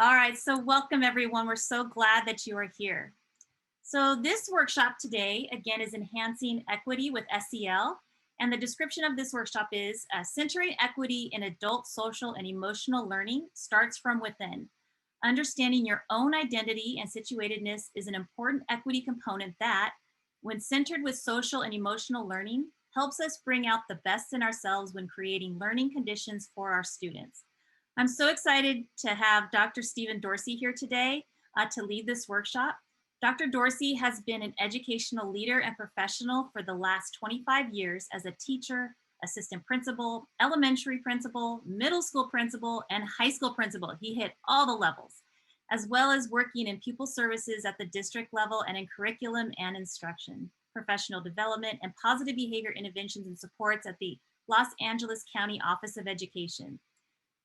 All right, so welcome everyone. We're so glad that you are here. So this workshop today, again, is Enhancing Equity with SEL. And the description of this workshop is Centering Equity in Adult Social and Emotional Learning Starts from Within. Understanding your own identity and situatedness is an important equity component that, when centered with social and emotional learning, helps us bring out the best in ourselves when creating learning conditions for our students. I'm so excited to have Dr. Stephen Dorsey here today to lead this workshop. Dr. Dorsey has been an educational leader and professional for the last 25 years as a teacher, assistant principal, elementary principal, middle school principal, and high school principal. He hit all the levels, as well as working in pupil services at the district level and in curriculum and instruction, professional development, and positive behavior interventions and supports at the Los Angeles County Office of Education.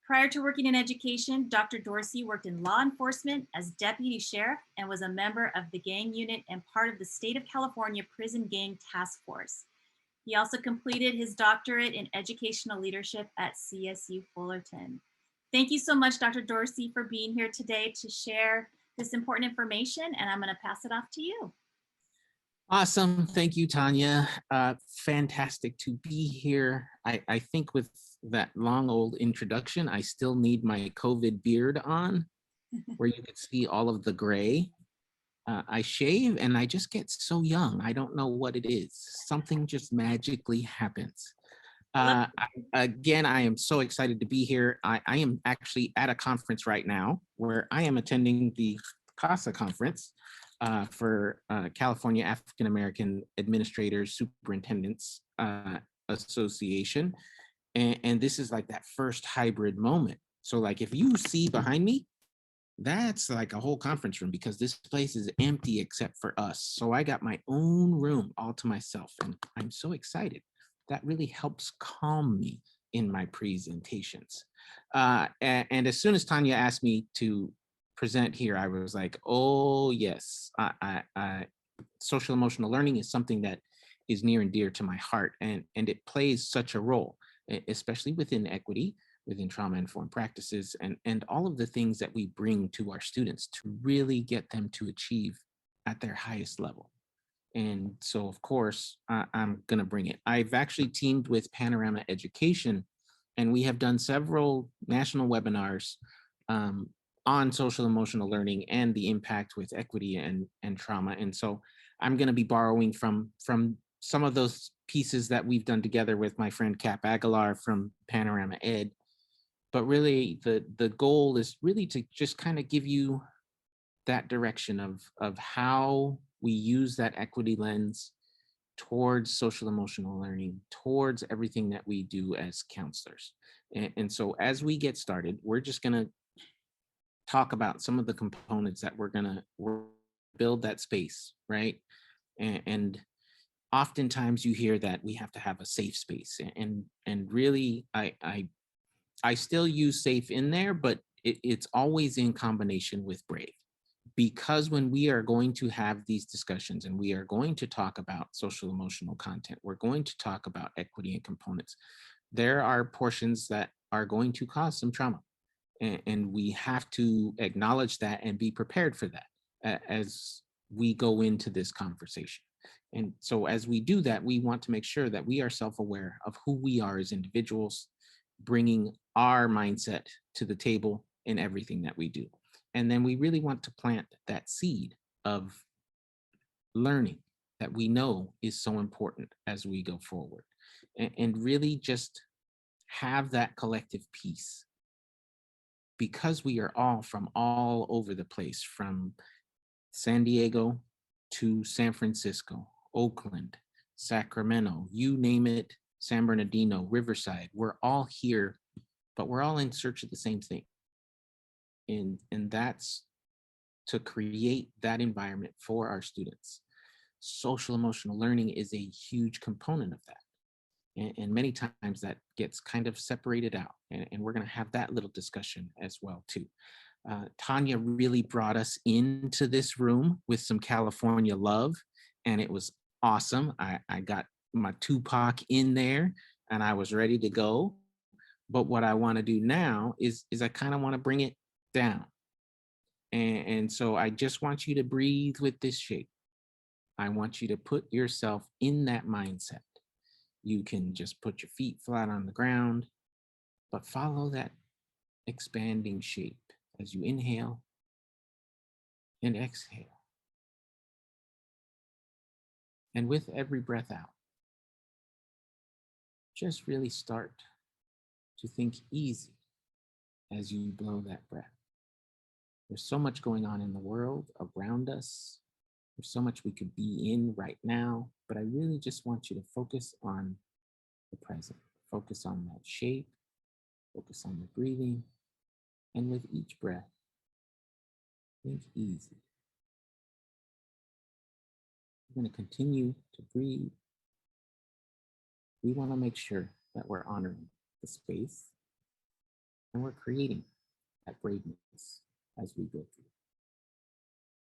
Prior to working in education, Dr. Dorsey worked in law enforcement as deputy sheriff and was a member of the gang unit and part of the state of California Prison Gang Task Force. He also completed his doctorate in educational leadership at CSU Fullerton. Thank you so much, Dr. Dorsey, for being here today to share this important information, and I'm going to pass it off to you. Awesome. Thank you, Tanya. Fantastic to be here. I think with that long old introduction, I still need my COVID beard on where you can see all of the gray. I shave and I just get so young. I don't know what it is. Something just magically happens. Again, I am so excited to be here. I am actually at a conference right now where I am attending the CASA conference. For California African American Administrators Superintendents Association. And this is like that first hybrid moment. So like if you see behind me, that's like a whole conference room because this place is empty except for us. So I got my own room all to myself and I'm so excited. That really helps calm me in my presentations. And as soon as Tanya asked me to present here, I was like, oh yes, social emotional learning is something that is near and dear to my heart, and it plays such a role, especially within equity, within trauma-informed practices, and all of the things that we bring to our students to really get them to achieve at their highest level. And so, of course, I'm going to bring it. I've actually teamed with Panorama Education, and we have done several national webinars on social emotional learning and the impact with equity and trauma. And so I'm going to be borrowing from some of those pieces that we've done together with my friend Cap Aguilar from Panorama Ed. But really the goal is really to just kind of give you that direction of how we use that equity lens towards social emotional learning, towards everything that we do as counselors. And so as we get started, we're just going to talk about some of the components that we're going to build that space, right? And oftentimes you hear that we have to have a safe space, and really I still use safe in there, but it's always in combination with brave, because when we are going to have these discussions and we are going to talk about social emotional content, we're going to talk about equity and components, there are portions that are going to cause some trauma. And we have to acknowledge that and be prepared for that as we go into this conversation. And so as we do that, we want to make sure that we are self-aware of who we are as individuals, bringing our mindset to the table in everything that we do. And then we really want to plant that seed of learning that we know is so important as we go forward, and really just have that collective peace, because we are all from all over the place, from San Diego to San Francisco, Oakland, Sacramento, you name it, San Bernardino, Riverside. We're all here, but we're all in search of the same thing. And that's to create that environment for our students. Social emotional learning is a huge component of that. And many times that gets kind of separated out. And we're going to have that little discussion as well, too. Tanya really brought us into this room with some California love, and it was awesome. I got my Tupac in there, and I was ready to go. But what I want to do now is I kind of want to bring it down. And so I just want you to breathe with this shape. I want you to put yourself in that mindset. You can just put your feet flat on the ground, but follow that expanding shape as you inhale and exhale. And with every breath out, just really start to think easy as you blow that breath. There's so much going on in the world around us. There's so much we could be in right now, but I really just want you to focus on the present. Focus on that shape, focus on the breathing, and with each breath, think easy. We're going to continue to breathe. We want to make sure that we're honoring the space and we're creating that braveness as we go through,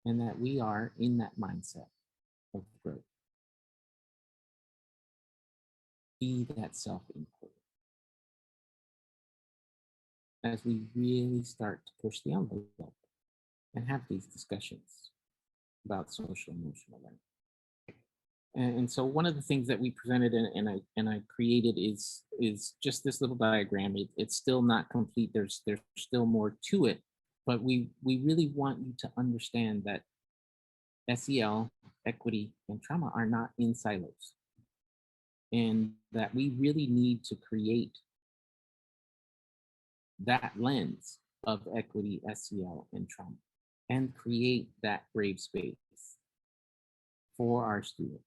and that we are in that mindset of growth. Be that self-inquiry as we really start to push the envelope and have these discussions about social emotional learning. And so one of the things that we presented and I created is just this little diagram. It's still not complete. There's still more to it, but we really want you to understand that SEL, equity, and trauma are not in silos, and that we really need to create that lens of equity, SEL, and trauma, and create that brave space for our students.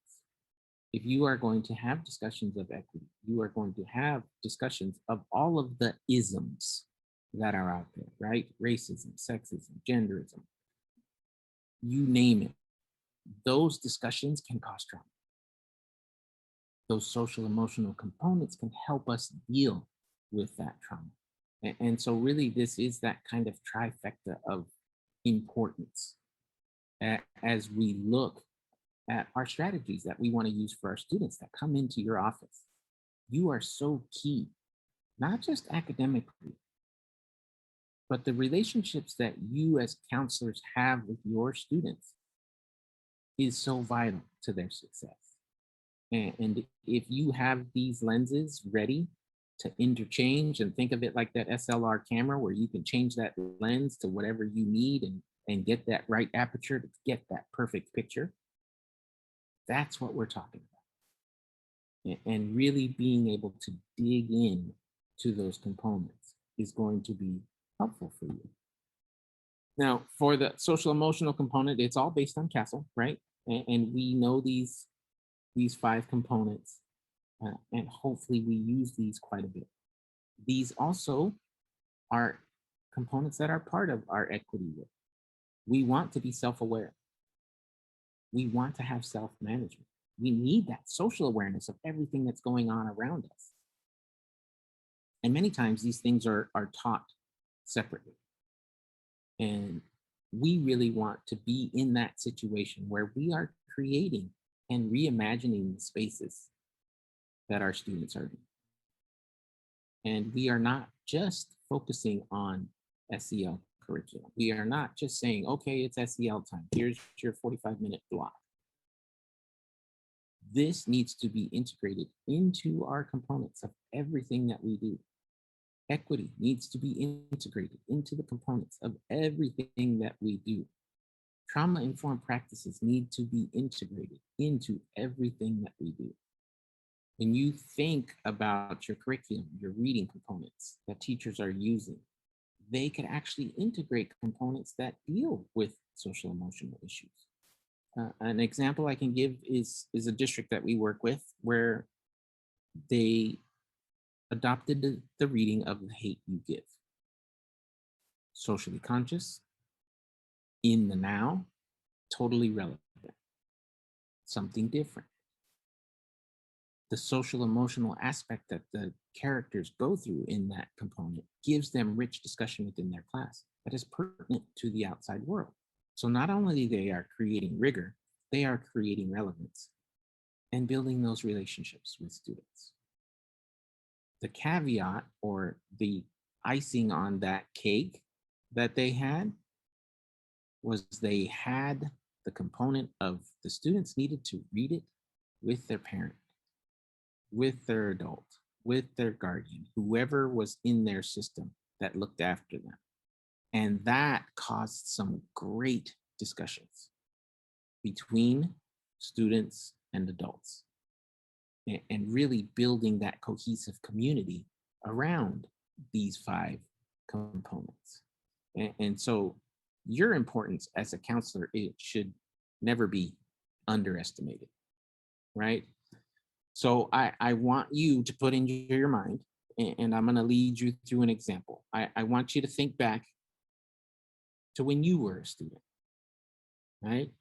If you are going to have discussions of equity, you are going to have discussions of all of the isms that are out there, right? Racism, sexism, genderism, you name it. Those discussions can cause trauma. Those social emotional components can help us deal with that trauma. And so really this is that kind of trifecta of importance as we look at our strategies that we want to use for our students that come into your office. You are so key, not just academically, but the relationships that you as counselors have with your students is so vital to their success. And if you have these lenses ready to interchange, and think of it like that SLR camera where you can change that lens to whatever you need and get that right aperture to get that perfect picture, that's what we're talking about. And really being able to dig in to those components is going to be helpful for you. Now, for the social emotional component, it's all based on CASEL, right? And we know these 5 components, and hopefully we use these quite a bit. These also are components that are part of our equity work. We want to be self-aware. We want to have self-management. We need that social awareness of everything that's going on around us. And many times these things are taught separately. And we really want to be in that situation where we are creating and reimagining the spaces that our students are in. And we are not just focusing on SEL curriculum. We are not just saying, okay, it's SEL time. Here's your 45-minute block. This needs to be integrated into our components of everything that we do. Equity needs to be integrated into the components of everything that we do. Trauma-informed practices need to be integrated into everything that we do. When you think about your curriculum, your reading components that teachers are using, they can actually integrate components that deal with social emotional issues. An example I can give is a district that we work with where they adopted the reading of The Hate You Give. Socially conscious, in the now, totally relevant, something different. The social emotional aspect that the characters go through in that component gives them rich discussion within their class that is pertinent to the outside world. So not only they are creating rigor, they are creating relevance and building those relationships with students. The caveat or the icing on that cake that they had was they had the component of the students needed to read it with their parent, with their adult, with their guardian, whoever was in their system that looked after them. And that caused some great discussions between students and adults, and really building that cohesive community around these 5 components. And so your importance as a counselor, it should never be underestimated, right? So I want you to put in your mind, and I'm going to lead you through an example. I want you to think back to when you were a student, right?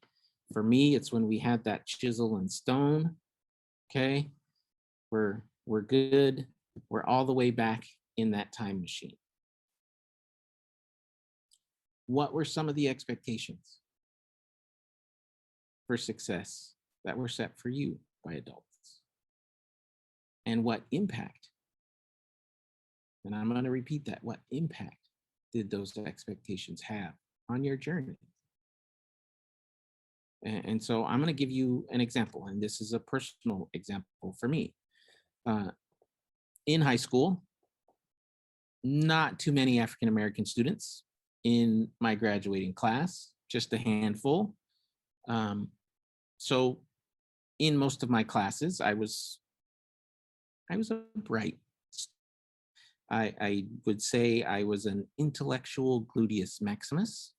For me, it's when we had that chisel and stone. Okay, we're good. We're all the way back in that time machine. What were some of the expectations for success that were set for you by adults? And what impact, and I'm going to repeat that, what impact did those expectations have on your journey? And so I'm going to give you an example, and this is a personal example for me. In high school, not too many African American students in my graduating class, just a handful. So in most of my classes, I was a bright. I would say I was an intellectual gluteus maximus,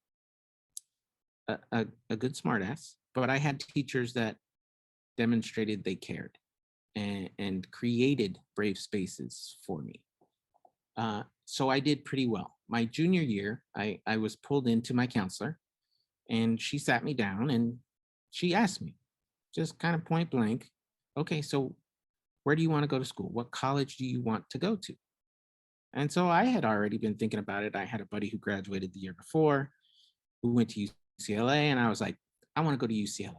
a good smartass, but I had teachers that demonstrated they cared and created brave spaces for me. So I did pretty well. My junior year, I was pulled into my counselor, and she sat me down and she asked me, just kind of point blank, okay, so where do you want to go to school? What college do you want to go to? And so I had already been thinking about it. I had a buddy who graduated the year before, who went to UCLA, and I was like, I want to go to UCLA.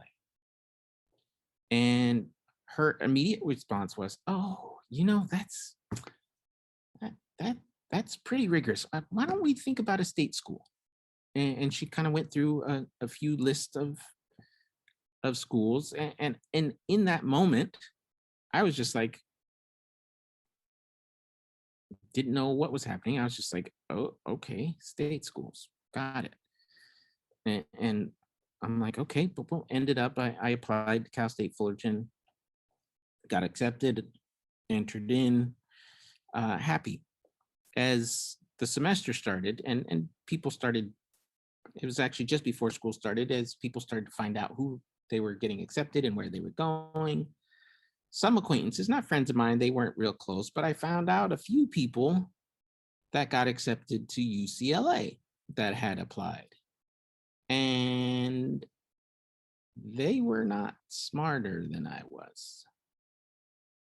And her immediate response was, oh, that's pretty rigorous. Why don't we think about a state school? And she kind of went through a few lists of schools, and in that moment, I was just like, didn't know what was happening. I was just like, oh, okay, state schools, got it. And I'm like, okay, but ended up, I applied to Cal State Fullerton, got accepted, entered in, happy. As the semester started and people started, it was actually just before school started, as people started to find out who they were getting accepted and where they were going. Some acquaintances, not friends of mine, they weren't real close, but I found out a few people that got accepted to UCLA that had applied. And they were not smarter than I was.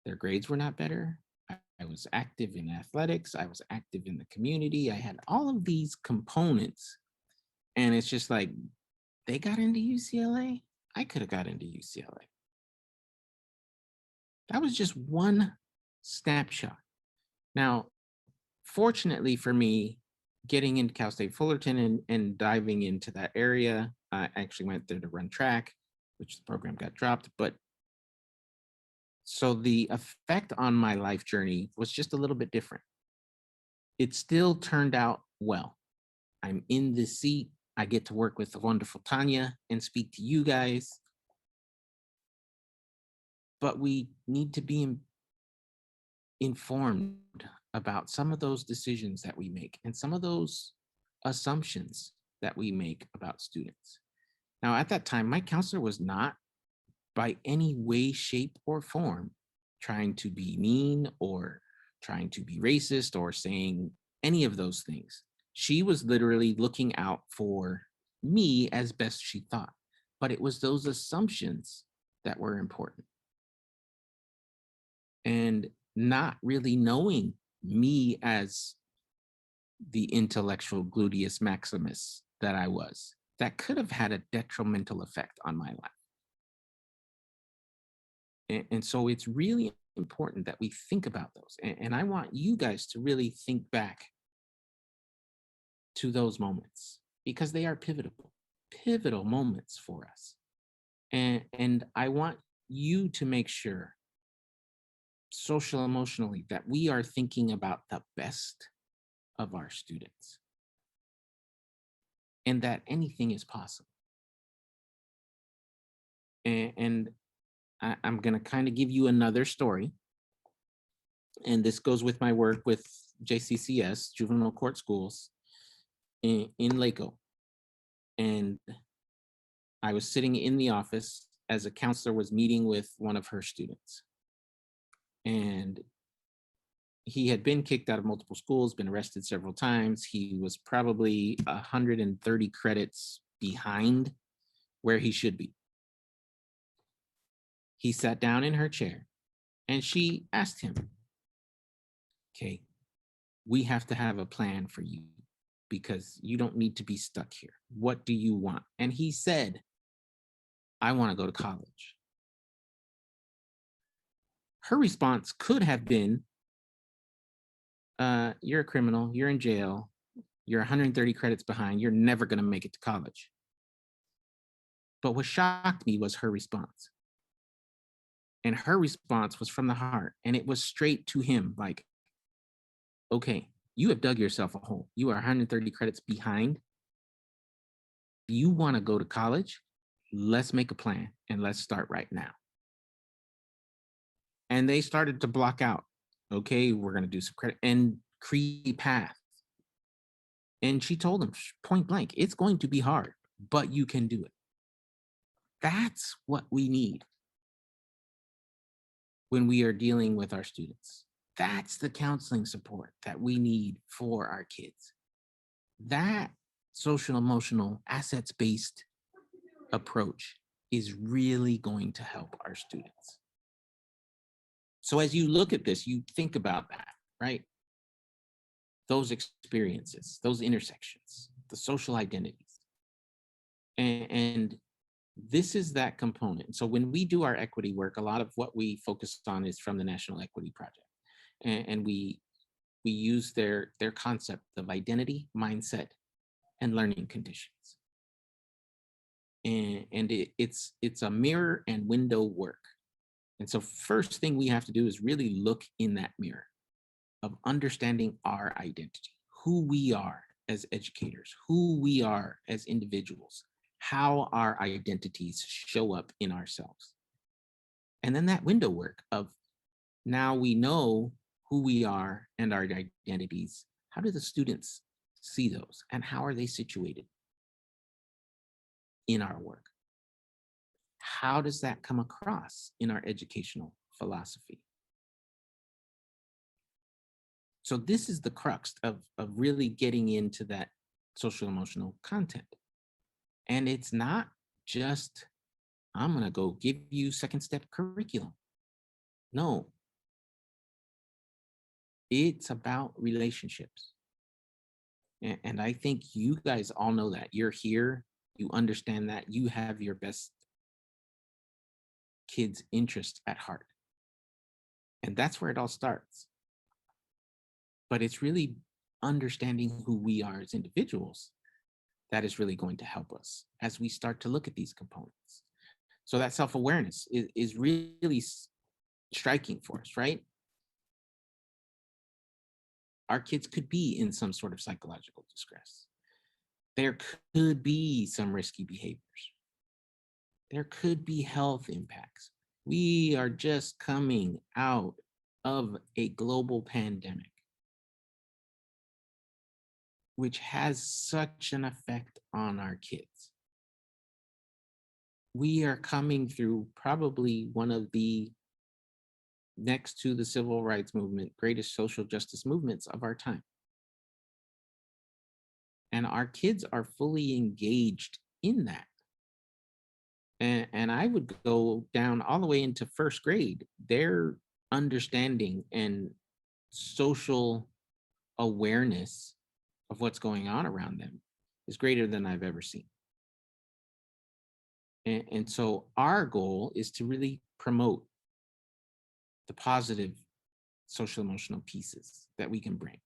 Their grades were not better. I was active in athletics. I was active in the community. I had all of these components. And it's just like, they got into UCLA. I could have got into UCLA. That was just one snapshot. Now, fortunately for me, getting into Cal State Fullerton and diving into that area, I actually went there to run track, which the program got dropped. But so the effect on my life journey was just a little bit different. It still turned out well. I'm in this seat. I get to work with the wonderful Tanya and speak to you guys. But we need to be informed about some of those decisions that we make and some of those assumptions that we make about students. Now, at that time, my counselor was not by any way, shape, or form trying to be mean or trying to be racist or saying any of those things. She was literally looking out for me as best she thought. But it was those assumptions that were important. And not really knowing me as the intellectual gluteus maximus that I was, that could have had a detrimental effect on my life. And so it's really important that we think about those. And I want you guys to really think back to those moments because they are pivotal. pivotal moments for us. And I want you to make sure, social emotionally, that we are thinking about the best of our students and that anything is possible. And I'm going to kind of give you another story. And this goes with my work with JCCS, Juvenile Court Schools in Laco. And I was sitting in the office as a counselor was meeting with one of her students. And he had been kicked out of multiple schools, been arrested several times. He was probably 130 credits behind where he should be. He sat down in her chair and she asked him, okay, we have to have a plan for you because you don't need to be stuck here. What do you want? And he said, I want to go to college. Her response could have been, you're a criminal, you're in jail, you're 130 credits behind, you're never going to make it to college. But what shocked me was her response. And her response was from the heart, and it was straight to him, like, okay, you have dug yourself a hole. You are 130 credits behind. You want to go to college? Let's make a plan and let's start right now. And they started to block out, okay, we're going to do some credit and create path. And she told him point blank, it's going to be hard, but you can do it. That's what we need when we are dealing with our students. That's the counseling support that we need for our kids. That social emotional assets-based approach is really going to help our students. So as you look at this, you think about that, right? Those experiences, those intersections, the social identities. And this is that component. So when we do our equity work, a lot of what we focus on is from the National Equity Project. And we use their concept of identity, mindset, and learning conditions. And it's a mirror and window work. And so first thing we have to do is really look in that mirror of understanding our identity, who we are as educators, who we are as individuals, how our identities show up in ourselves. And then that window work of now we know who we are and our identities. How do the students see those and how are they situated in our work? How does that come across in our educational philosophy? So this is the crux of really getting into that social emotional content. And it's not just, I'm gonna go give you second step curriculum. No, it's about relationships. And I think you guys all know that. You're here, you understand that, you have your best kids' interest at heart. And that's where it all starts. But it's really understanding who we are as individuals that is really going to help us as we start to look at these components. So that self-awareness is really striking for us, right? Our kids could be in some sort of psychological distress. There could be some risky behaviors. There could be health impacts. We are just coming out of a global pandemic, which has such an effect on our kids. We are coming through probably one of the, next to the civil rights movement, greatest social justice movements of our time. And our kids are fully engaged in that. And I would go down all the way into first grade. Their understanding and social awareness of what's going on around them is greater than I've ever seen. And so our goal is to really promote the positive social emotional pieces that we can bring,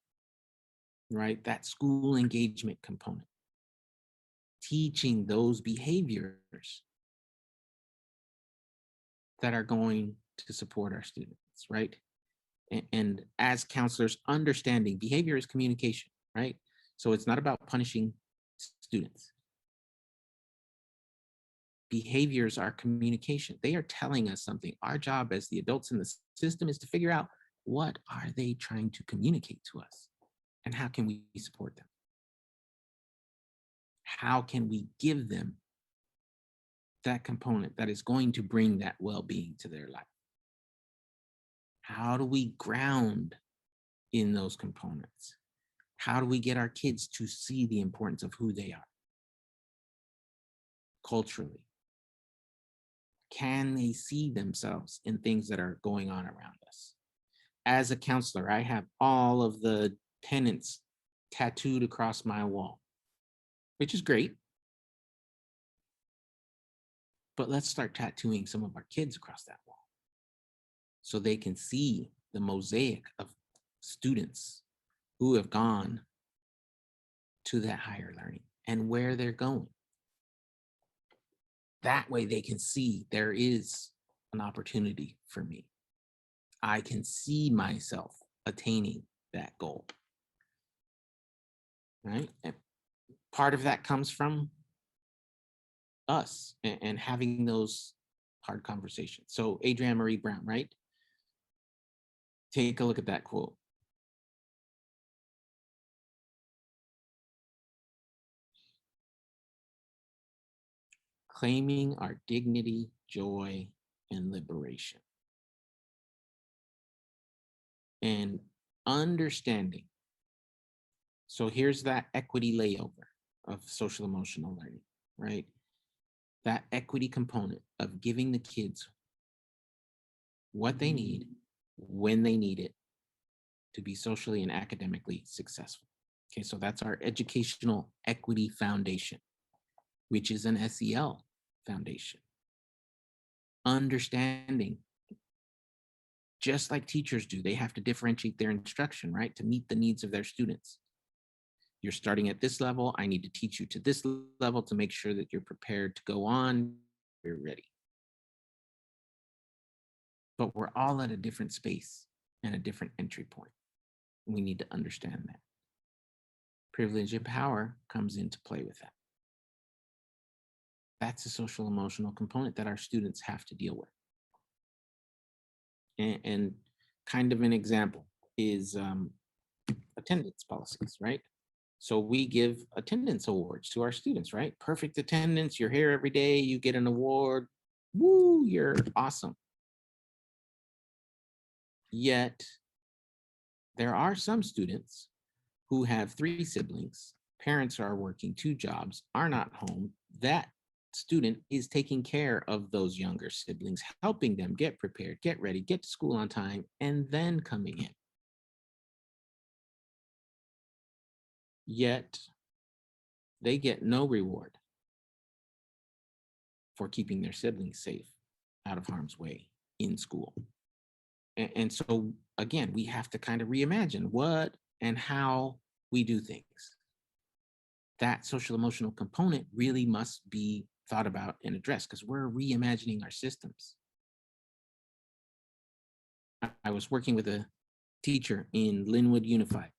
right? That school engagement component. teaching those behaviors that are going to support our students, right? And as counselors, understanding behavior is communication, right? So it's not about punishing students. Behaviors are communication. They are telling us something. Our job as the adults in the system is to figure out, what are they trying to communicate to us? And how can we support them? How can we give them that component that is going to bring that well-being to their life? How do we ground in those components? How do we get our kids to see the importance of who they are culturally? Can they see themselves in things that are going on around us? As a counselor, I have all of the tenets tattooed across my wall, which is great. But let's start tattooing some of our kids across that wall so they can see the mosaic of students who have gone to that higher learning and where they're going. That way they can see there is an opportunity for me. I can see myself attaining that goal, right? And part of that comes from us and having those hard conversations. So Adrienne Marie Brown, right? Take a look at that quote. Claiming our dignity, joy, and liberation. And understanding. So here's that equity layover of social emotional learning, right? That equity component of giving the kids what they need, when they need it, to be socially and academically successful. Okay, so that's our educational equity foundation, which is an SEL foundation. Understanding, just like teachers do, they have to differentiate their instruction, right, to meet the needs of their students. You're starting at this level, I need to teach you to this level to make sure that you're prepared to go on, you're ready. But we're all at a different space and a different entry point. We need to understand that. Privilege and power comes into play with that. That's a social emotional component that our students have to deal with. And kind of an example is attendance policies, right? So we give attendance awards to our students, right? Perfect attendance, you're here every day, you get an award, woo, you're awesome. Yet there are some students who have 3 siblings, parents are working 2 jobs, are not home. That student is taking care of those younger siblings, helping them get prepared, get ready, get to school on time, and then coming in. Yet they get no reward for keeping their siblings safe, out of harm's way, in school. And so again, we have to kind of reimagine what and how we do things. That social emotional component really must be thought about and addressed because we're reimagining our systems. I was working with a teacher in Linwood Unified,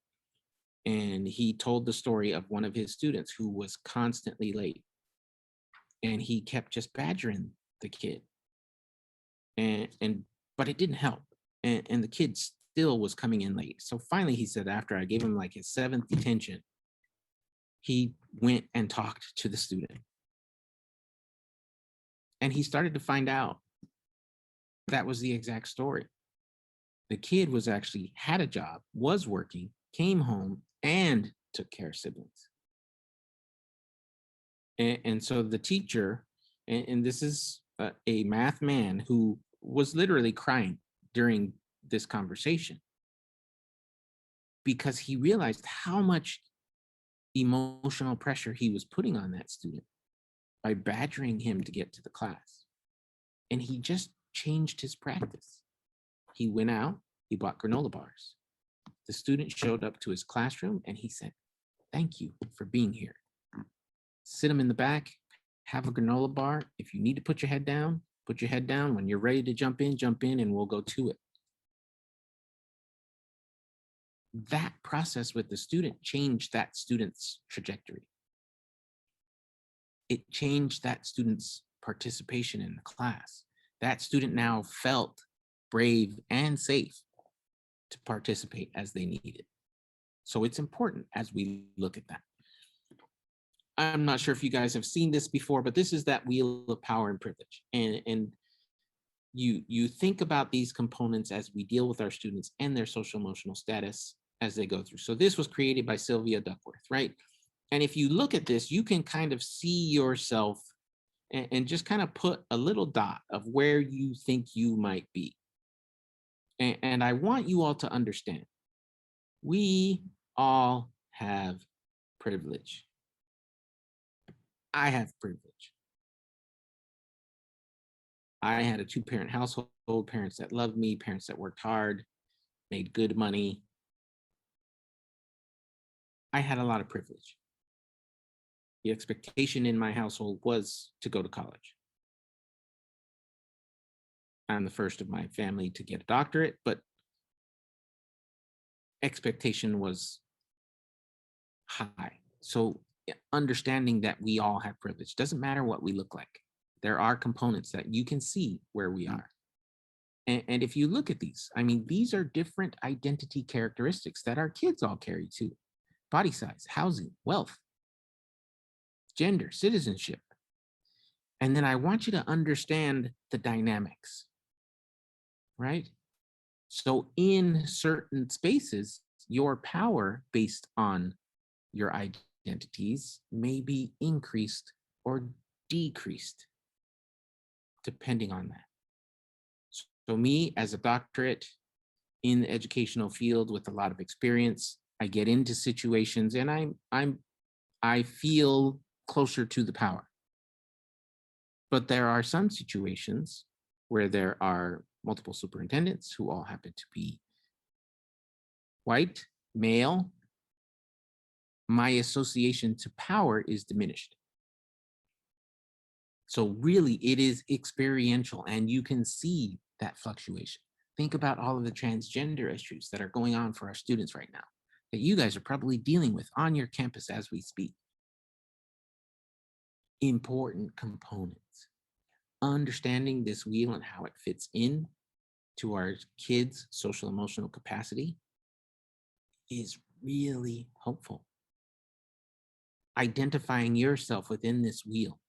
and he told the story of one of his students who was constantly late, and he kept just badgering the kid, but it didn't help, and the kid still was coming in late. So finally, he said, after I gave him like his 7th detention, he went and talked to the student, and he started to find out that was the exact story. The kid was actually had a job, was working, came home, and took care of siblings. And so the teacher, and this is a math man who was literally crying during this conversation because he realized how much emotional pressure he was putting on that student by badgering him to get to the class. And he just changed his practice. He went out, he bought granola bars. The student showed up to his classroom and he said, "Thank you for being here." sit them in the back, have a granola bar. If you need to put your head down, put your head down. When you're ready to jump in, and we'll go to it. That process with the student changed that student's trajectory. It changed that student's participation in the class. That student now felt brave and safe to participate as they needed. So it's important as we look at that. I'm not sure if you guys have seen this before, but this is that wheel of power and privilege. And you think about these components as we deal with our students and their social emotional status as they go through. So this was created by Sylvia Duckworth, right? And if you look at this, you can kind of see yourself and just kind of put a little dot of where you think you might be. And I want you all to understand, we all have privilege. I have privilege. I had a 2-parent household, parents that loved me, parents that worked hard, made good money. I had a lot of privilege. The expectation in my household was to go to college. I'm the first of my family to get a doctorate, but expectation was high. So understanding that we all have privilege, doesn't matter what we look like. There are components that you can see where we are. And if you look at these, I mean, these are different identity characteristics that our kids all carry too. Body size, housing, wealth, gender, citizenship. And then I want you to understand the dynamics, right? So in certain spaces, your power based on your identities may be increased or decreased, depending on that. So me as a doctorate in the educational field with a lot of experience, I get into situations and I feel closer to the power. But there are some situations where there are multiple superintendents who all happen to be white, male. My association to power is diminished. So really it is experiential and you can see that fluctuation. Think about all of the transgender issues that are going on for our students right now that you guys are probably dealing with on your campus as we speak. Important components. Understanding this wheel and how it fits in to our kids' social emotional capacity is really helpful. Identifying yourself within this wheel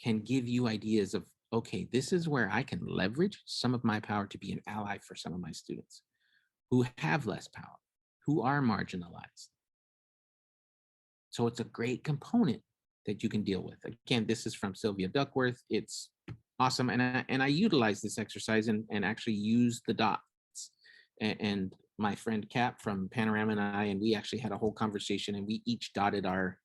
can give you ideas of, okay, this is where I can leverage some of my power to be an ally for some of my students who have less power, who are marginalized. So it's a great component that you can deal with. Again, this is from Sylvia Duckworth. It's awesome. And I utilize this exercise and actually use the dots. And my friend Cap from Panorama and I, and we actually had a whole conversation and we each dotted our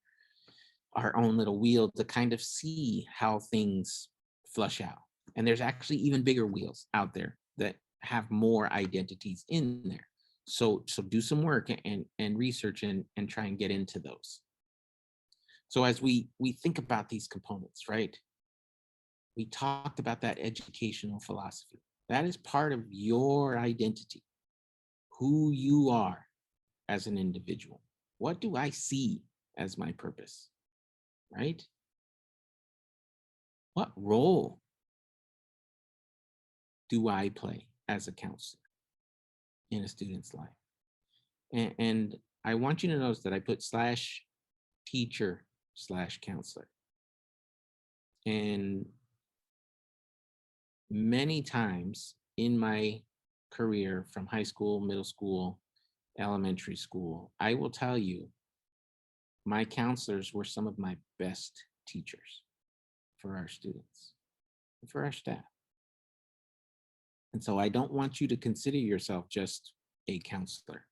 own little wheel to kind of see how things flush out. And there's actually even bigger wheels out there that have more identities in there. So do some work and research and try and get into those. So as we think about these components, right? We talked about that educational philosophy. That is part of your identity, who you are as an individual. What do I see as my purpose, right? What role do I play as a counselor in a student's life? And I want you to notice that I put /teacher/counselor. And many times in my career from high school, middle school, elementary school, I will tell you, my counselors were some of my best teachers for our students, and for our staff. And so I don't want you to consider yourself just a counselor.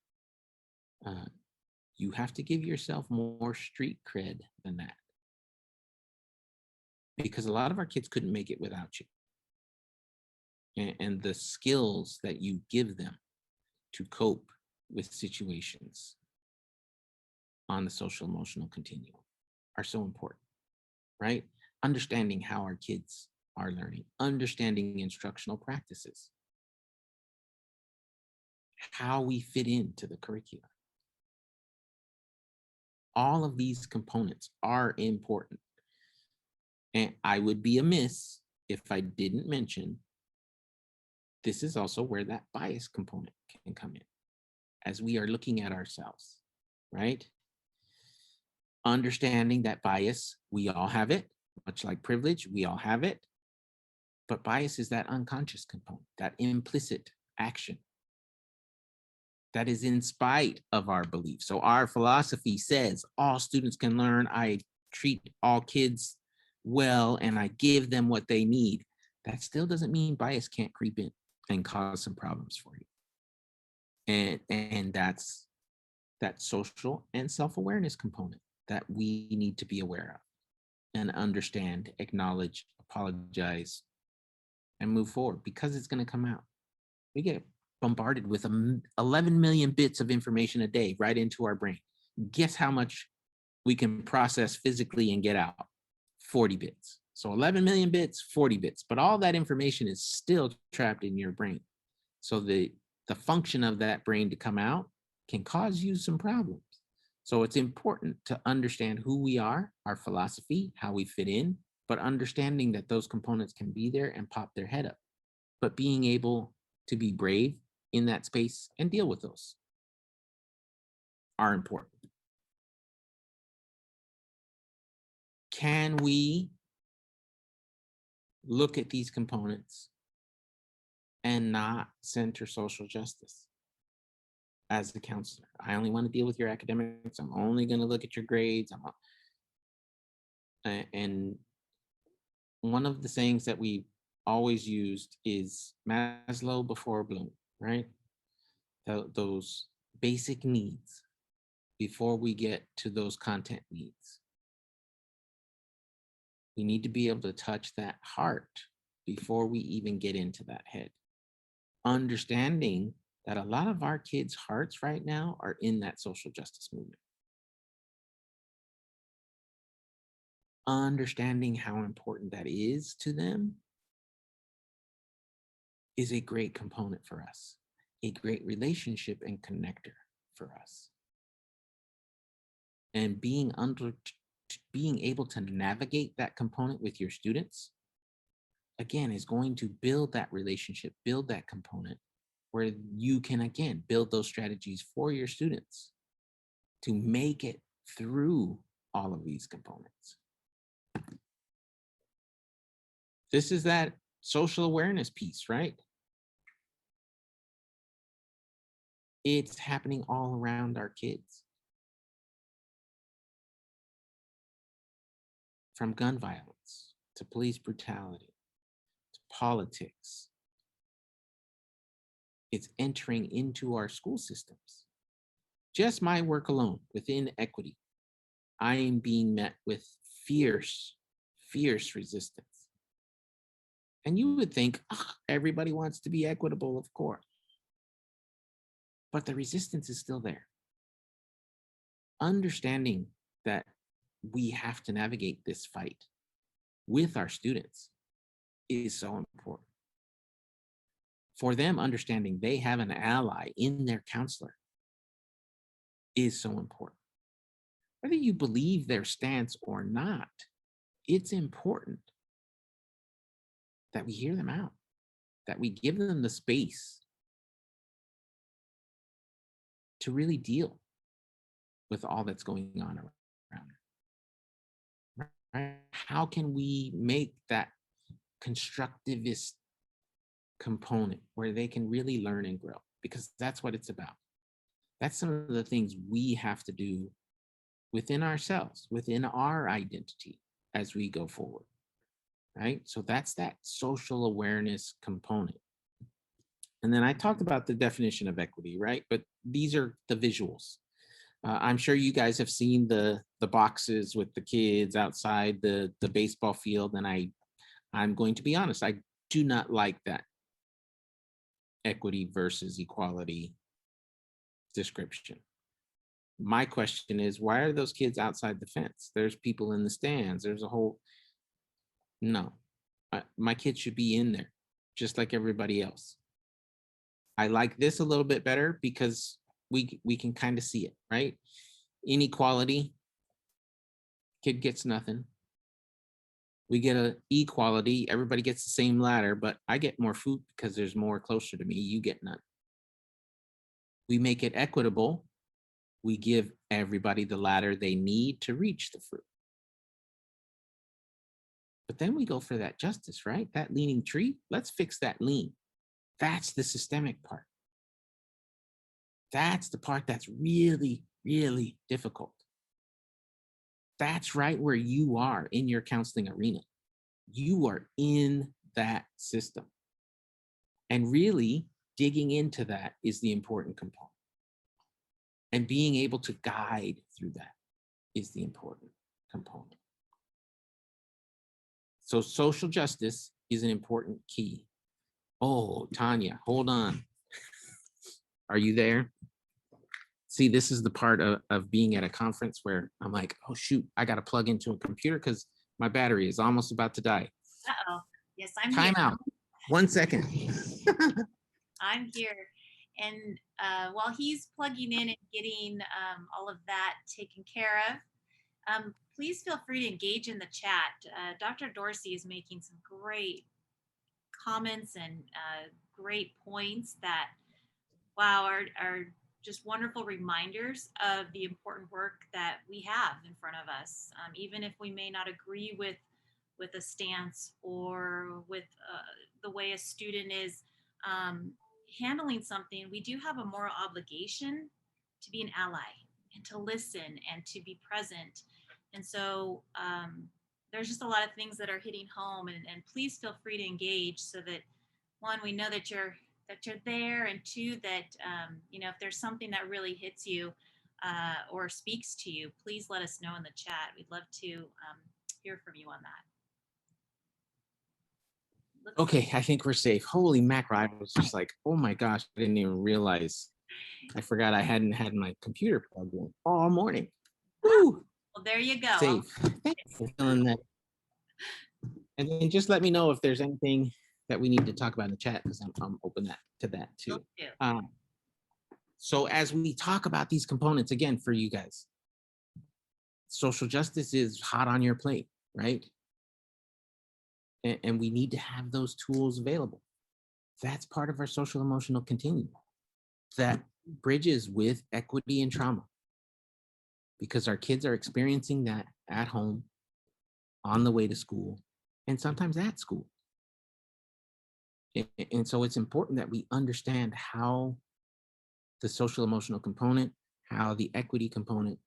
You have to give yourself more street cred than that. Because a lot of our kids couldn't make it without you. And the skills that you give them to cope with situations on the social emotional continuum are so important. right? Understanding how our kids are learning, understanding instructional practices, how we fit into the curriculum. All of these components are important. And I would be amiss if I didn't mention this is also where that bias component can come in as we are looking at ourselves, right? Understanding that bias, we all have it, much like privilege, we all have it. But bias is that unconscious component, that implicit action that is in spite of our beliefs. So our philosophy says all students can learn, I treat all kids well, and I give them what they need. That still doesn't mean bias can't creep in and cause some problems for you. And that's that social and self-awareness component that we need to be aware of and understand, acknowledge, apologize, and move forward, because it's going to come out. We get bombarded with 11 million bits of information a day right into our brain. Guess how much we can process physically and get out? 40 bits. So 11 million bits, 40 bits, but all that information is still trapped in your brain. So the function of that brain to come out can cause you some problems. So it's important to understand who we are, our philosophy, how we fit in, but understanding that those components can be there and pop their head up, but being able to be brave in that space and deal with those are important. Can we look at these components and not center social justice as a counselor? I only want to deal with your academics. I'm only going to look at your grades. And one of the things that we always used is Maslow before Bloom, right? Those basic needs before we get to those content needs. We need to be able to touch that heart before we even get into that head. Understanding that a lot of our kids' hearts right now are in that social justice movement. Understanding how important that is to them is a great component for us, a great relationship and connector for us. And being able to navigate that component with your students, again, is going to build that relationship, build that component where you can, again, build those strategies for your students to make it through all of these components. This is that social awareness piece, right? It's happening all around our kids. From gun violence to police brutality to politics. It's entering into our school systems. Just my work alone within equity, I am being met with fierce resistance. And you would think, oh, everybody wants to be equitable, of course. But the resistance is still there. Understanding that we have to navigate this fight with our students is so important. For them, understanding they have an ally in their counselor is so important. Whether you believe their stance or not, it's important that we hear them out, that we give them the space to really deal with all that's going on around them. Right? How can we make that constructivist component where they can really learn and grow? Because that's what it's about. That's some of the things we have to do within ourselves, within our identity as we go forward, right? So that's that social awareness component. And then I talked about the definition of equity, right? But these are the visuals. I'm sure you guys have seen the boxes with the kids outside the baseball field, and I'm going to be honest, I do not like that equity versus equality description. My question is, why are those kids outside the fence? There's people in the stands. There's a whole, no, my kids should be in there just like everybody else. I like this a little bit better because we can kind of see it, right? Inequality, kid gets nothing. We get a equality, everybody gets the same ladder, but I get more food because there's more closer to me, you get none. We make it equitable. We give everybody the ladder they need to reach the fruit. But then we go for that justice, right? That leaning tree, let's fix that lean. That's the systemic part. That's the part that's really, really difficult. That's right where you are in your counseling arena. You are in that system. And really digging into that is the important component. And being able to guide through that is the important component. So social justice is an important key. Oh, Tanya, hold on. Are you there? See, this is the part of being at a conference where I'm like, oh, shoot, I got to plug into a computer because my battery is almost about to die. Uh-oh. Yes, I'm Time here. out. 1 second. I'm here. And while he's plugging in and getting all of that taken care of, please feel free to engage in the chat. Dr. Dorsey is making some great comments and great points that, wow, are just wonderful reminders of the important work that we have in front of us. Even if we may not agree with a stance or with the way a student is handling something, we do have a moral obligation to be an ally and to listen and to be present. And so there's just a lot of things that are hitting home, and please feel free to engage so that, one, we know that you're there, and two, that if there's something that really hits you or speaks to you, please let us know in the chat. We'd love to hear from you on that. Okay, I think we're safe. Holy mackerel, I was just like, oh my gosh, I didn't even realize. I forgot I hadn't had my computer plugged in all morning. Woo! Well, there you go. Safe. Thank you for feeling that. And then just let me know if there's anything that we need to talk about in the chat, because I'm open to that too. So as we talk about these components, again, for you guys, social justice is hot on your plate, right? And we need to have those tools available. That's part of our social emotional continuum that bridges with equity and trauma, because our kids are experiencing that at home, on the way to school, and sometimes at school. And so it's important that we understand how the social emotional component, how the equity component,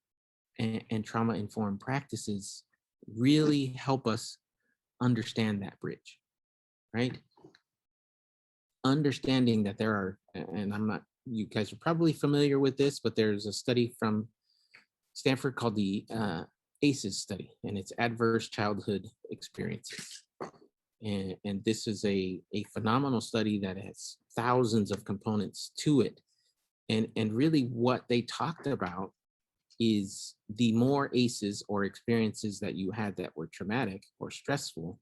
and trauma-informed practices really help us understand that bridge, right? Understanding that there are, and you guys are probably familiar with this, but there's a study from Stanford called the ACEs study, and it's adverse childhood experiences. And this is a phenomenal study that has thousands of components to it. And really what they talked about is the more ACEs or experiences that you had that were traumatic or stressful,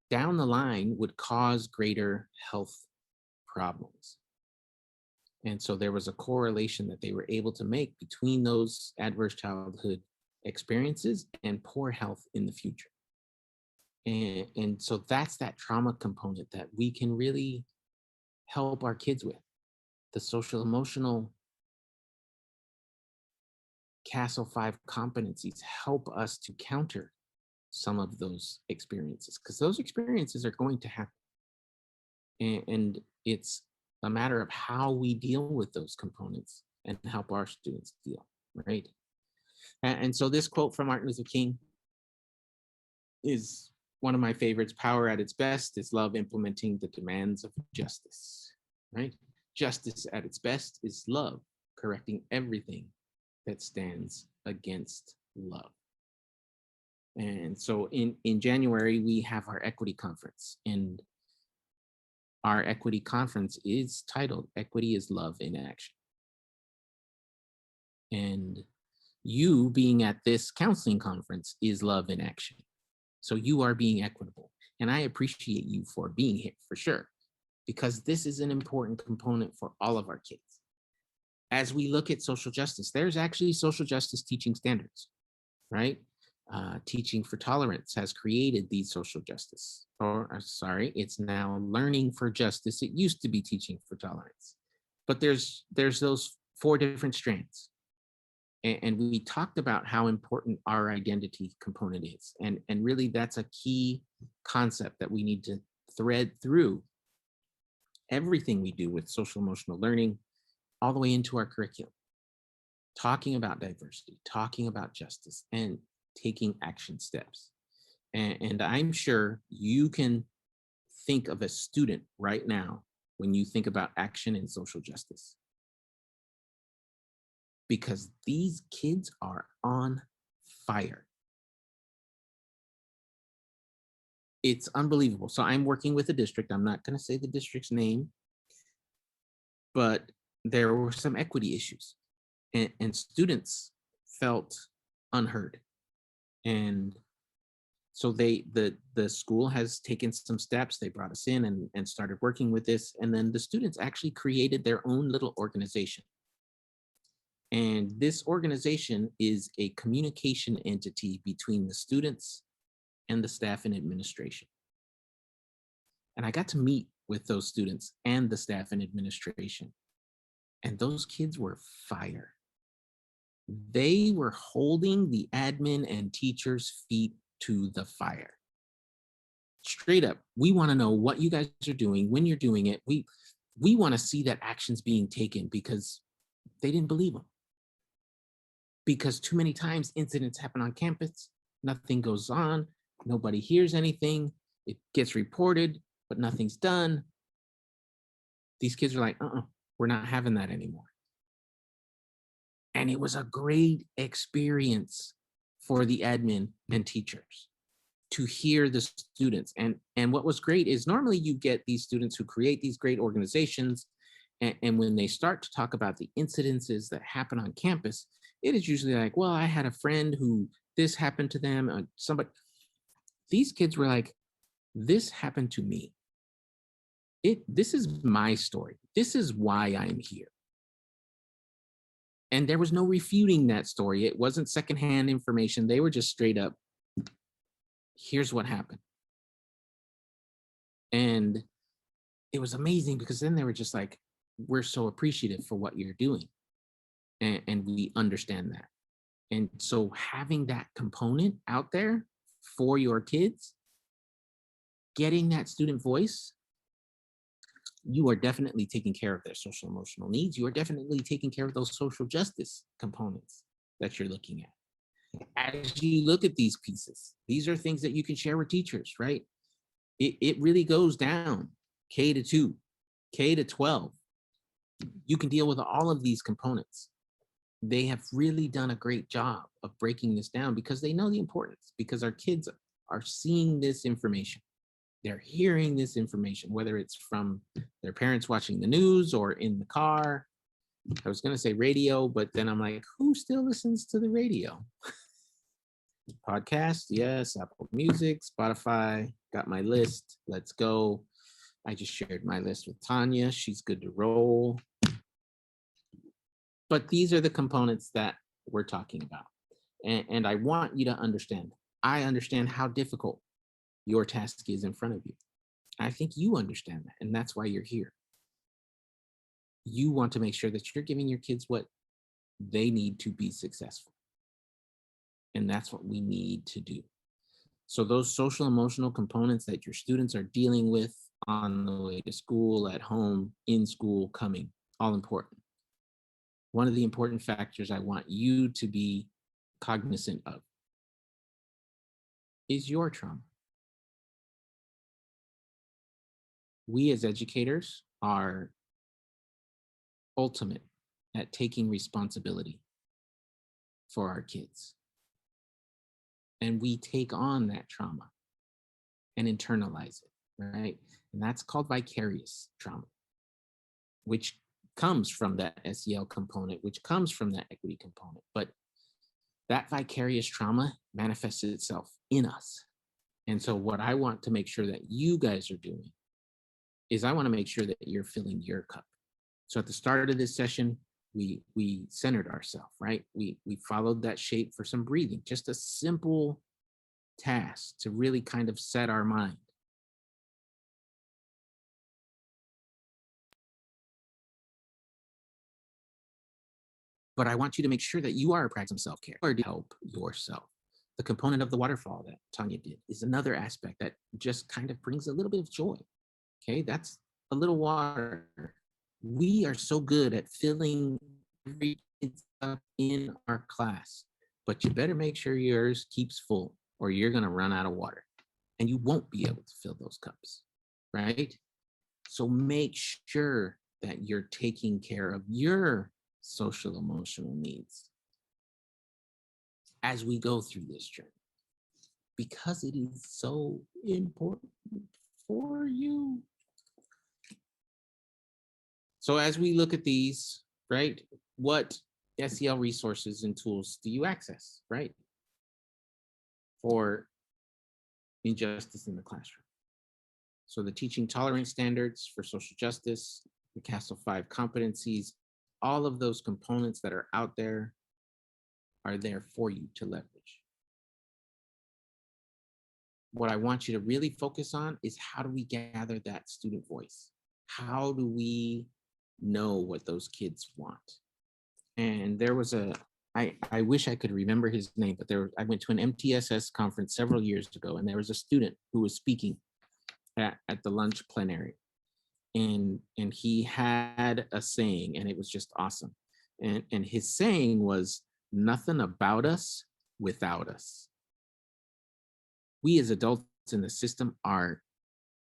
down the line would cause greater health problems. And so there was a correlation that they were able to make between those adverse childhood experiences and poor health in the future. And so that's that trauma component that we can really help our kids with. The social emotional Castle 5 competencies help us to counter some of those experiences, because those experiences are going to happen. And it's a matter of how we deal with those components and help our students deal, right? And so this quote from Martin Luther King is one of my favorites. Power at its best is love implementing the demands of justice, right? Justice at its best is love correcting everything that stands against love. And so in January, we have our equity conference, and our equity conference is titled Equity is Love in Action. And you being at this counseling conference is love in action. So you are being equitable. And I appreciate you for being here for sure, because this is an important component for all of our kids. As we look at social justice, there's actually social justice teaching standards, right? Teaching for Tolerance has created these social justice, or sorry, it's now Learning for Justice. It used to be Teaching for Tolerance, but there's those 4 different strands. And we talked about how important our identity component is. And really that's a key concept that we need to thread through everything we do with social emotional learning, all the way into our curriculum. Talking about diversity, talking about justice, and taking action steps. And I'm sure you can think of a student right now when you think about action and social justice, because these kids are on fire. It's unbelievable. So I'm working with a district. I'm not going to say the district's name, but there were some equity issues, and students felt unheard. And so the school has taken some steps. They brought us in and started working with this. And then the students actually created their own little organization. And this organization is a communication entity between the students and the staff and administration. And I got to meet with those students and the staff and administration. And those kids were fire. They were holding the admin and teachers' feet to the fire. Straight up, we want to know what you guys are doing, when you're doing it. We want to see that action's being taken, because they didn't believe them. Because too many times incidents happen on campus, nothing goes on, nobody hears anything, it gets reported, but nothing's done. These kids are like, we're not having that anymore. And it was a great experience for the admin and teachers to hear the students. And what was great is normally you get these students who create these great organizations, and when they start to talk about the incidences that happen on campus, it is usually like, well, I had a friend who this happened to them, somebody. These kids were like, this happened to me. This is my story. This is why I'm here. And there was no refuting that story. It wasn't secondhand information. They were just straight up, here's what happened. And it was amazing, because then they were just like, we're so appreciative for what you're doing. And we understand that. And so having that component out there for your kids, getting that student voice, you are definitely taking care of their social emotional needs. You are definitely taking care of those social justice components that you're looking at. As you look at these pieces, these are things that you can share with teachers, right? It really goes down K to 2, K to 12. You can deal with all of these components. They have really done a great job of breaking this down, because they know the importance, because our kids are seeing this information. They're hearing this information, whether it's from their parents watching the news or in the car. I was going to say radio, but then I'm like, who still listens to the radio? Podcast, yes. Apple Music, Spotify, got my list. Let's go. I just shared my list with Tanya. She's good to roll. But these are the components that we're talking about. And I want you to understand. I understand how difficult your task is in front of you. I think you understand that, and that's why you're here. You want to make sure that you're giving your kids what they need to be successful. And that's what we need to do. So those social emotional components that your students are dealing with on the way to school, at home, in school, coming, all important. One of the important factors I want you to be cognizant of is your trauma. We as educators are ultimate at taking responsibility for our kids. And we take on that trauma and internalize it, right? And that's called vicarious trauma, which comes from that SEL component, which comes from that equity component. But that vicarious trauma manifests itself in us. And so what I want to make sure that you guys are doing is I want to make sure that you're filling your cup. So at the start of this session, we centered ourselves, right? We followed that shape for some breathing, just a simple task to really kind of set our mind. But I want you to make sure that you are practicing self-care or to help yourself. The component of the waterfall that Tanya did is another aspect that just kind of brings a little bit of joy. Okay, that's a little water. We are so good at filling every up in our class, but you better make sure yours keeps full or you're going to run out of water and you won't be able to fill those cups, right? So make sure that you're taking care of your social emotional needs as we go through this journey, because it is so important for you. So as we look at these, right, what SEL resources and tools do you access, right, for injustice in the classroom? So the teaching tolerance standards for social justice, the CASEL 5 competencies, all of those components that are out there are there for you to leverage. What I want you to really focus on is how do we gather that student voice? How do we know what those kids want? And there was I wish I could remember his name, but I went to an MTSS conference several years ago, and there was a student who was speaking at the lunch plenary. And he had a saying, and it was just awesome. And his saying was, nothing about us without us. We as adults in the system are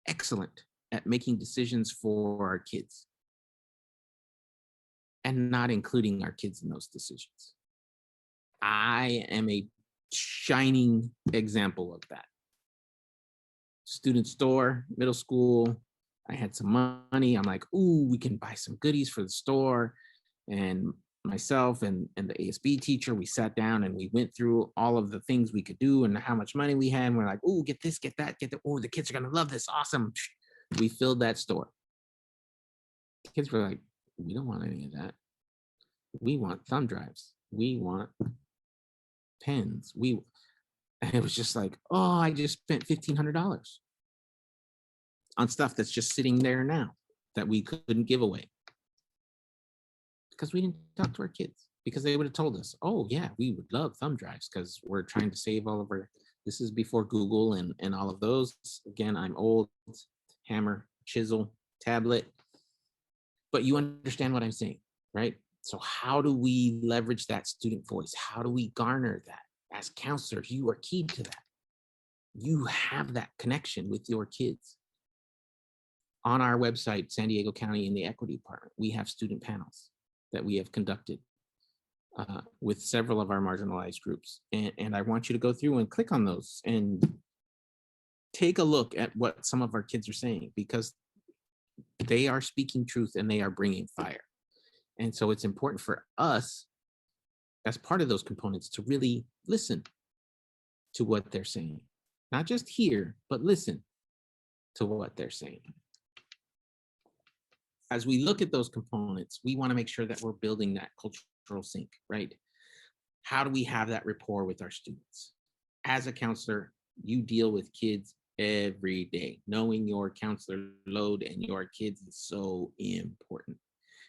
excellent at making decisions for our kids and not including our kids in those decisions. I am a shining example of that. Student store, middle school, I had some money. I'm like, ooh, we can buy some goodies for the store. And myself and the ASB teacher, we sat down and we went through all of the things we could do and how much money we had. And we're like, ooh, get this, get that, get that. Oh, the kids are going to love this. Awesome. We filled that store. The kids were like, we don't want any of that. We want thumb drives. We want pens. And it was just like, oh, I just spent $1,500 on stuff that's just sitting there now that we couldn't give away because we didn't talk to our kids, because they would have told us, oh yeah, we would love thumb drives because we're trying to save all of our, this is before Google and all of those. Again, I'm old, hammer, chisel, tablet, but you understand what I'm saying, right? So how do we leverage that student voice? How do we garner that? As counselors, you are key to that. You have that connection with your kids. On our website, San Diego County in the Equity Department, we have student panels that we have conducted with several of our marginalized groups. And I want you to go through and click on those and take a look at what some of our kids are saying, because they are speaking truth and they are bringing fire. And so it's important for us, as part of those components, to really listen to what they're saying. Not just hear, but listen to what they're saying. As we look at those components, we want to make sure that we're building that cultural sync, right? How do we have that rapport with our students? As a counselor, you deal with kids every day. Knowing your counselor load and your kids is so important.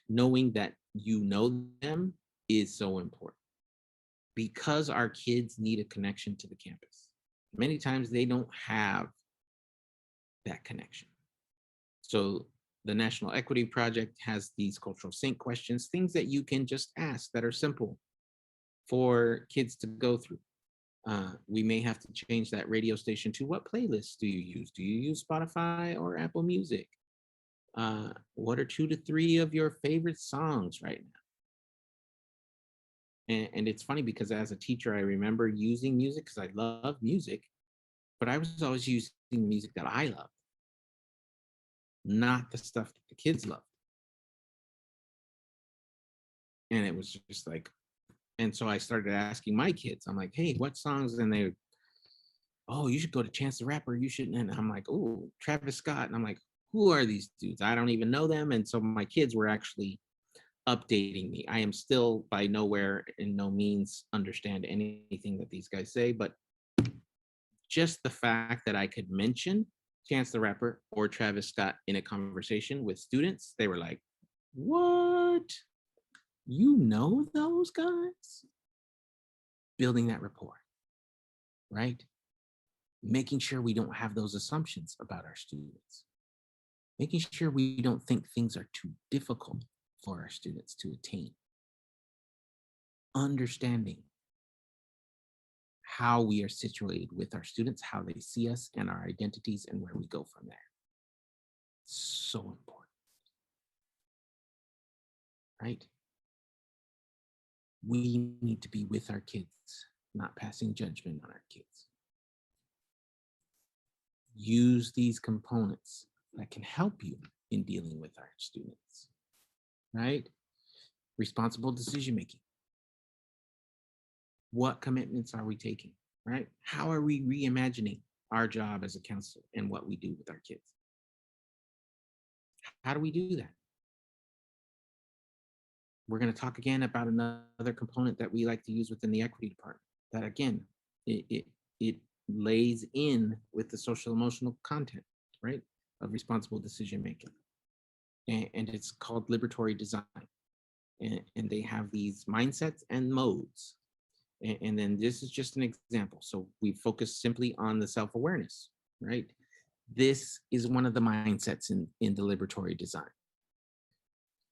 Knowing that you know them is so important, because our kids need a connection to the campus. Many times they don't have that connection. So the National Equity Project has these cultural sync questions, things that you can just ask that are simple for kids to go through. We may have to change that radio station to, what playlists do you use? Do you use Spotify or Apple Music? What are 2 to 3 of your favorite songs right now? And it's funny because as a teacher, I remember using music because I love music, but I was always using the music that I loved, not the stuff that the kids loved. And it was just like, and so I started asking my kids, I'm like, hey, what songs? And they, oh, you should go to Chance the Rapper. You shouldn't. And I'm like, oh, Travis Scott. And I'm like, who are these dudes? I don't even know them. And so my kids were actually updating me. I am still by nowhere in no means understand anything that these guys say, but just the fact that I could mention Chance the Rapper or Travis Scott in a conversation with students, they were like, what? You know those guys? Building that rapport, right? Making sure we don't have those assumptions about our students. Making sure we don't think things are too difficult for our students to attain. Understanding how we are situated with our students, how they see us and our identities, and where we go from there. So important, right? We need to be with our kids, not passing judgment on our kids. Use these components that can help you in dealing with our students, right? Responsible decision making. What commitments are we taking, right? How are we reimagining our job as a counselor and what we do with our kids? How do we do that? We're going to talk again about another component that we like to use within the equity department. That again, it lays in with the social emotional content, right, of responsible decision making, and it's called Liberatory Design, and they have these mindsets and modes, and then this is just an example. So we focus simply on the self-awareness, right? This is one of the mindsets in the Liberatory Design.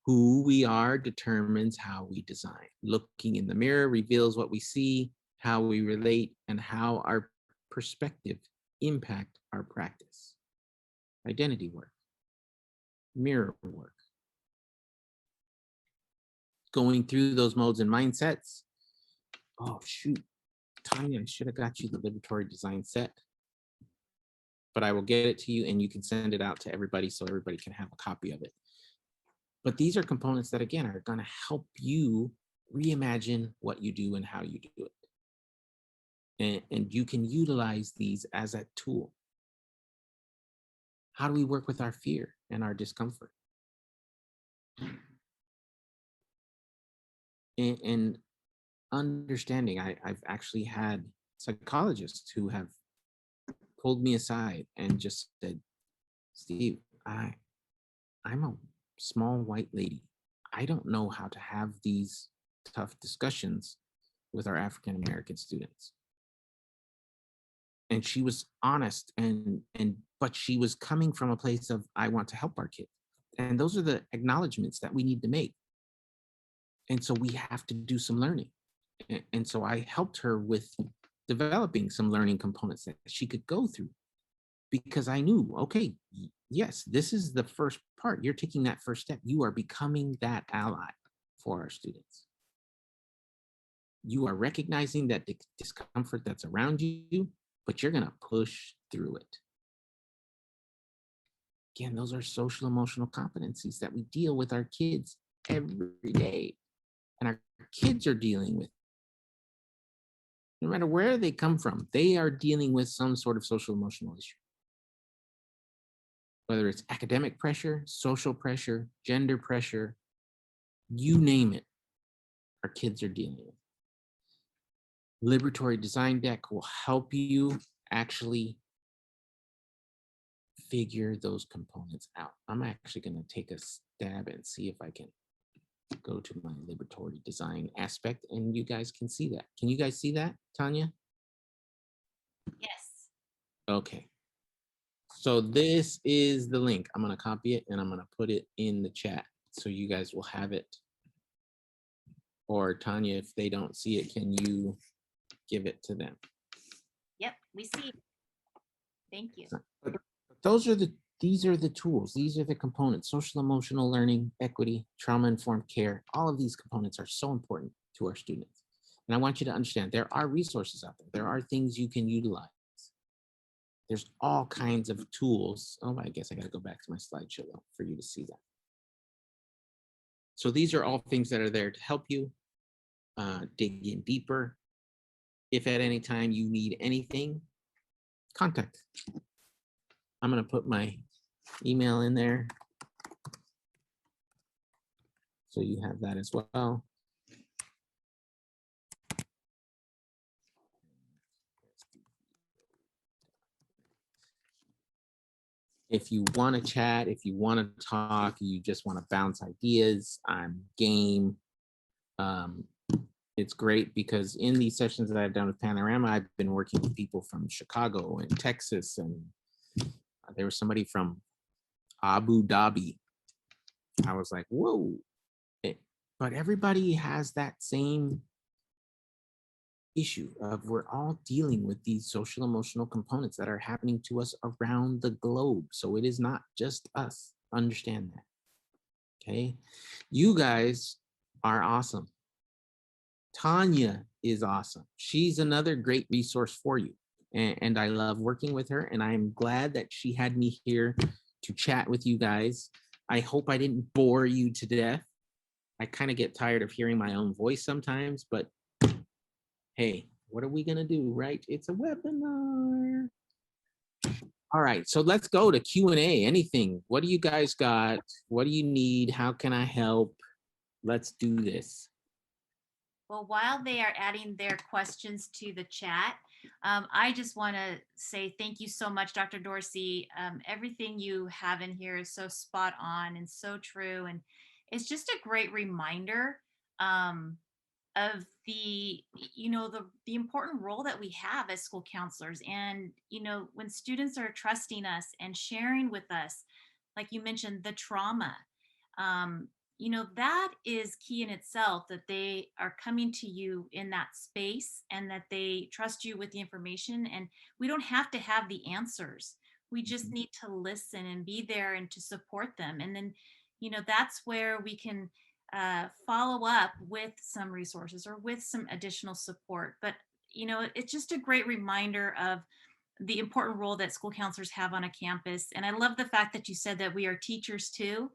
Who we are determines how we design. Looking in the mirror reveals what we see, how we relate, and how our perspective impact our practice. Identity work, mirror work. Going through those modes and mindsets. Oh, shoot. Tanya, I should have got you the Liberatory Design set, but I will get it to you and you can send it out to everybody so everybody can have a copy of it. But these are components that, again, are going to help you reimagine what you do and how you do it. And you can utilize these as a tool. How do we work with our fear and our discomfort? And understanding, I've actually had psychologists who have pulled me aside and just said, Steve, I'm a small white lady. I don't know how to have these tough discussions with our African American students. And she was honest, but she was coming from a place of, I want to help our kids. And those are the acknowledgements that we need to make. And so we have to do some learning. And so I helped her with developing some learning components that she could go through, because I knew, okay, yes, this is the first part. You're taking that first step. You are becoming that ally for our students. You are recognizing that discomfort that's around you, but you're going to push through it. Again, those are social emotional competencies that we deal with our kids every day. And our kids are dealing with, no matter where they come from, they are dealing with some sort of social emotional issue. Whether it's academic pressure, social pressure, gender pressure, you name it, our kids are dealing with. Liberatory Design Deck will help you actually figure those components out. I'm actually going to take a stab and see if I can go to my Liberatory Design aspect and you guys can see that. Can you guys see that, Tanya? Yes. Okay. So this is the link. I'm going to copy it and I'm going to put it in the chat so you guys will have it. Or Tanya, if they don't see it, can you give it to them? Yep, we see. Thank you. But these are the tools. These are the components: social emotional learning, equity, trauma-informed care. All of these components are so important to our students. And I want you to understand there are resources out there. There are things you can utilize. There's all kinds of tools. Oh, I guess I got to go back to my slideshow for you to see that. So these are all things that are there to help you dig in deeper. If at any time you need anything, contact. I'm going to put my email in there so you have that as well. If you want to chat, if you want to talk, you just want to bounce ideas, I'm game. It's great because in these sessions that I've done with Panorama, I've been working with people from Chicago and Texas, and there was somebody from Abu Dhabi. I was like, whoa. But everybody has that same issue of we're all dealing with these social emotional components that are happening to us around the globe. So it is not just us. Understand that. Okay. You guys are awesome. Tanya is awesome. She's another great resource for you. And I love working with her. And I'm glad that she had me here to chat with you guys. I hope I didn't bore you to death. I kind of get tired of hearing my own voice sometimes, but hey, what are we going to do, right? It's a webinar. All right, so let's go to Q&A. Anything? What do you guys got? What do you need? How can I help? Let's do this. Well, while they are adding their questions to the chat, I just want to say thank you so much, Dr. Dorsey. Everything you have in here is so spot on and so true. And it's just a great reminder of the, the important role that we have as school counselors. And, when students are trusting us and sharing with us, like you mentioned, the trauma, that is key in itself, that they are coming to you in that space and that they trust you with the information. And we don't have to have the answers. We just need to listen and be there and to support them. And then, that's where we can follow up with some resources or with some additional support. But, it's just a great reminder of the important role that school counselors have on a campus. And I love the fact that you said that we are teachers too.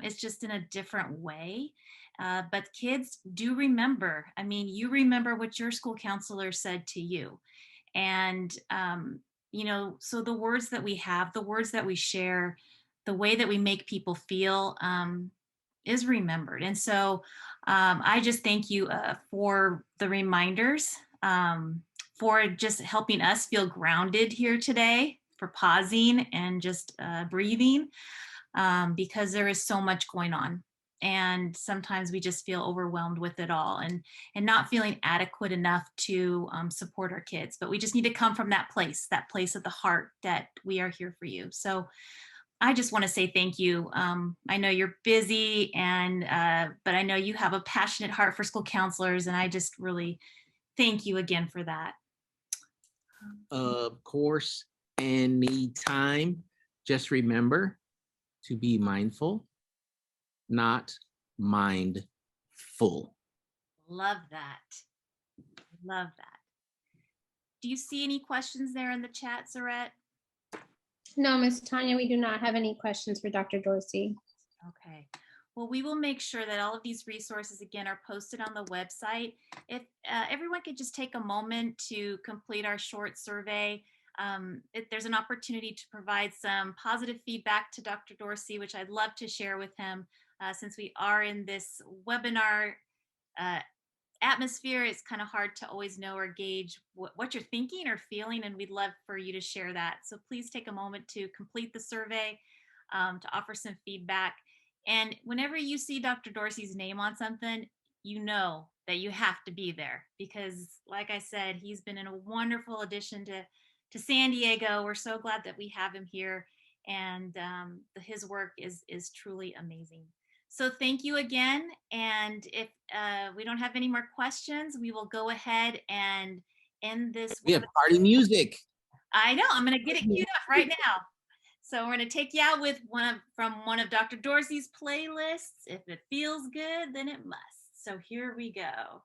It's just in a different way. But kids do remember. I mean, you remember what your school counselor said to you. And, so the words that we have, the words that we share, the way that we make people feel is remembered. And so I just thank you for the reminders, for just helping us feel grounded here today, for pausing and just breathing. Because there is so much going on. And sometimes we just feel overwhelmed with it all and not feeling adequate enough to support our kids. But we just need to come from that place of the heart that we are here for you. So I just want to say thank you. I know you're busy, but I know you have a passionate heart for school counselors, and I just really thank you again for that. Of course, anytime. Just remember to be mindful, not mindful. Love that. Love that. Do you see any questions there in the chat, Zarette? No, Ms. Tanya, we do not have any questions for Dr. Dorsey. Okay. Well, we will make sure that all of these resources, again, are posted on the website. If everyone could just take a moment to complete our short survey. There's an opportunity to provide some positive feedback to Dr. Dorsey, which I'd love to share with him. Since we are in this webinar atmosphere, it's kind of hard to always know or gauge what you're thinking or feeling, and we'd love for you to share that. So please take a moment to complete the survey, to offer some feedback. And whenever you see Dr. Dorsey's name on something, you know that you have to be there, because like I said, he's been a wonderful addition to San Diego. We're so glad that we have him here, and his work is truly amazing. So thank you again. And if we don't have any more questions, we will go ahead and end this. We have party music. I know, I'm gonna get it queued up right now. So we're gonna take you out with from one of Dr. Dorsey's playlists. If it feels good, then it must. So here we go.